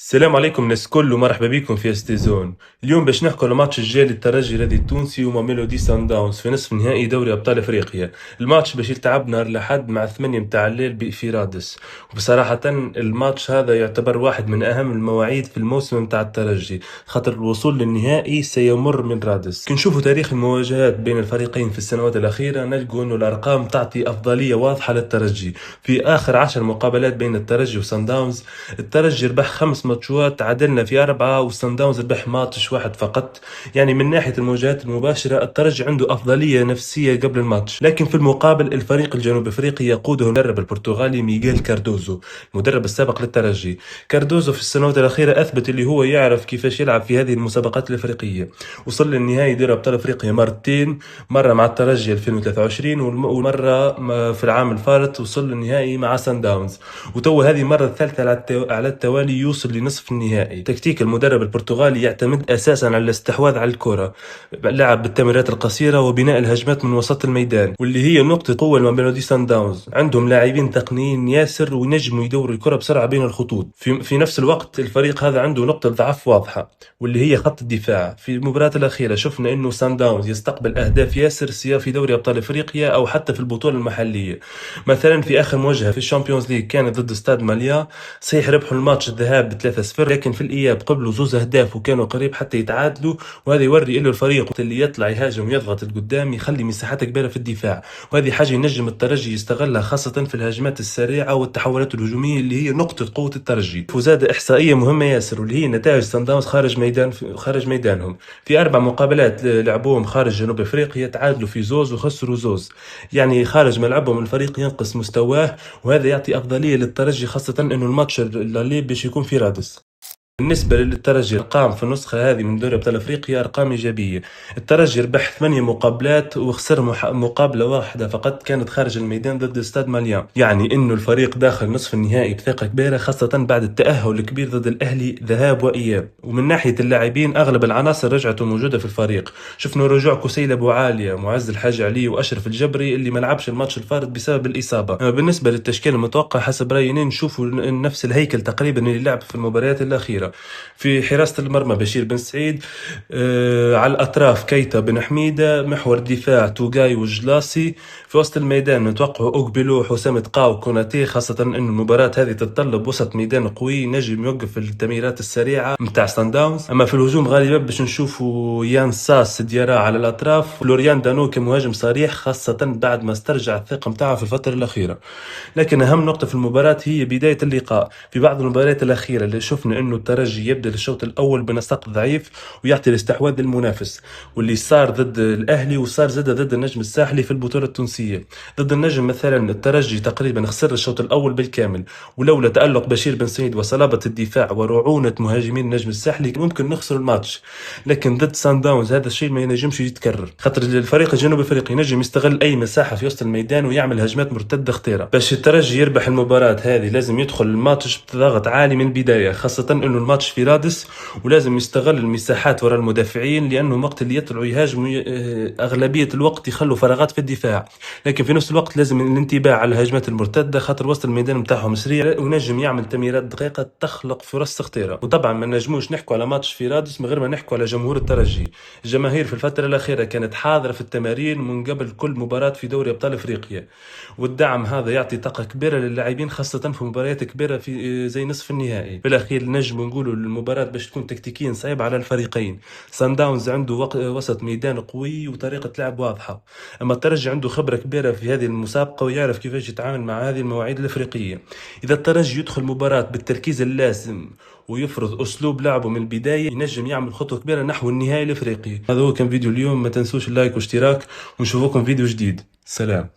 السلام عليكم ناس كل ومرحبا بكم في استيزون. اليوم باش نحكوا على ماتش الجاي للترجي الرياضي التونسي وما ميلودي سان داونز في نصف نهائي دوري ابطال افريقيا. الماتش باش يلتعب نهار الاحد مع 8 متاع الليل في رادس. وبصراحة الماتش هذا يعتبر واحد من اهم المواعيد في الموسم متاع الترجي، خاطر الوصول للنهائي سيمر من رادس. كي نشوفوا تاريخ المواجهات بين الفريقين في السنوات الاخيرة نلقوا انه الارقام تعطي افضلية واضحة للترجي. في اخر 10 مقابلات بين الترجي وسان داونز، الترجي ربح 5 ماتشات، تعادلنا في 4، وصن داونز ربح ماتش واحد فقط. يعني من ناحية المواجهات المباشرة الترجي عنده أفضلية نفسية قبل الماتش، لكن في المقابل الفريق الجنوب أفريقي يقوده المدرب البرتغالي ميغيل كاردوزو، المدرب السابق للترجي. كاردوزو في السنوات الأخيرة أثبت اللي هو يعرف كيفاش يلعب في هذه المسابقات الأفريقية. وصل للنهائي دوري أبطال أفريقيا مرتين، مرة مع الترجي 2023 ومرة في العام الفارط وصل للنهائي مع سان داونز، وتو هذه المرة الثالثة على التوالي يوصل لنصف النهائي. تكتيك المدرب البرتغالي يعتمد أساسا على الاستحواذ على الكرة، لعب بالتمريرات القصيرة وبناء الهجمات من وسط الميدان، واللي هي نقطة قوة الميلودي سان داونز. عندهم لاعبين تقنيين ياسر وينجموا يدوروا الكرة بسرعة بين الخطوط. في نفس الوقت الفريق هذا عنده نقطة ضعف واضحة واللي هي خط الدفاع. في المباراة الأخيرة شفنا إنه سان داونز يستقبل أهداف ياسر، سواء في دوري أبطال أفريقيا أو حتى في البطولة المحلية. مثلا في آخر مواجهة في الشامبيونز ليج كانت ضد ستاد ماليا، صحيح ربحوا الماتش الذهاب ب3-0، لكن في الإياب قبلوا زوز أهداف وكانوا قريب حتى يتعادلوا. وهذا يوري إنه الفريق اللي يطلع يهاجم ويضغط القدام يخلي مساحات كبيرة في الدفاع، وهذه حاجة ينجم الترجي يستغلها خاصة في الهجمات السريعة والتحولات الهجومية اللي هي نقطة قوة الترجي. وزاد إحصائية مهمة ياسر واللي هي نتائج سان داونز خارج ميدانهم. في 4 مقابلات لعبوهم خارج جنوب أفريقيا تعادلوا في زوز وخسروا زوز، يعني خارج ملعبهم الفريق ينقص مستواه، وهذا يعطي أفضلية للترجي خاصة إنه الماتش اللي باش يكون في رادس. بالنسبة للترجي الأرقام في النسخة هذه من دوري أبطال أفريقيا أرقام إيجابية. الترجي ربح 8 مقابلات وخسر مقابلة واحدة فقط، كانت خارج الميدان ضد ستاد ماليان، يعني إنه الفريق داخل نصف النهائي بثقة كبيرة خاصة بعد التأهل الكبير ضد الأهلي ذهاب وإياب. ومن ناحية اللاعبين أغلب العناصر رجعت موجودة في الفريق. شفنا رجوع كسيل أبو عالية، معز الحاج علي، وأشرف الجبري اللي ما لعبش الماتش الفارط بسبب الإصابة. بالنسبة للتشكيل المتوقع حسب رأيي نشوفوا نفس الهيكل تقريبا اللي لعب في المباريات الأخيرة. في حراسة المرمى بشير بن سعيد، على الأطراف كيتا بن حميدة، محور الدفاع توغاي وجلاسي، في وسط الميدان نتوقع أوكبيلو وحسام تقاو وكوناتي، خاصة أن المباراة هذه تتطلب وسط ميدان قوي نجم يوقف التمريرات السريعة متاع سان داونز. أما في الهجوم غالبا باش نشوفوا يان ساس ديارا على الأطراف، ولوريان دانو كمهاجم صريح خاصة بعد ما استرجع الثقة متاعه في الفترة الأخيرة. لكن أهم نقطة في المباراة هي بداية اللقاء. في بعض المباريات الأخيرة اللي شفنا أنه الترجي يبدأ الشوط الأول بنسق ضعيف ويعطي الاستحواذ للمنافس، واللي صار ضد الأهلي وصار زاد ضد النجم الساحلي في البطولة التونسية. ضد النجم مثلا الترجي تقريبا خسر الشوط الأول بالكامل، ولولا تألق بشير بن سعيد وصلابة الدفاع ورعونة مهاجمين النجم الساحلي ممكن نخسر الماتش. لكن ضد سان داونز هذا الشيء ما ينجمش يتكرر، خاطر الفريق الجنوب افريقي ينجم يستغل اي مساحه في وسط الميدان ويعمل هجمات مرتده خطيره. باش الترجي يربح المباراه هذه لازم يدخل الماتش بضغط عالي من البدايه، خاصه انه الماتش في رادس، ولازم يستغل المساحات وراء المدافعين، لانه وقت اللي يطلعوا يهاجموا اغلبيه الوقت يخلوا فراغات في الدفاع. لكن في نفس الوقت لازم الانتباه على الهجمات المرتده، خاطر وسط الميدان نتاعهم سريع ونجم يعمل تمريرات دقيقه تخلق فرص خطيره. وطبعا ما نجموش نحكوا على ماتش في رادس من غير ما نحكوا على جمهور الترجي. الجماهير في الفتره الاخيره كانت حاضره في التمارين من قبل كل مباراه في دوري ابطال افريقيا، والدعم هذا يعطي طاقه كبيره للاعبين خاصه في مباريات كبيره في زي نصف النهائي. في الاخير نجم نقولوا المباراه باش تكون تكتيكيا صعبه على الفريقين. سان داونز عنده وسط ميدان قوي وطريقه لعب واضحه، اما الترجي عنده خبره كبيره في هذه المسابقه ويعرف كيفاش يتعامل مع هذه المواعيد الافريقيه. اذا الترجي يدخل مباراه بالتركيز اللازم ويفرض اسلوب لعبه من البدايه ينجم يعمل خطوه كبيره نحو النهائي الافريقي. هذا هو كان فيديو اليوم، ما تنسوش اللايك واشتراك، ونشوفكم فيديو جديد. سلام.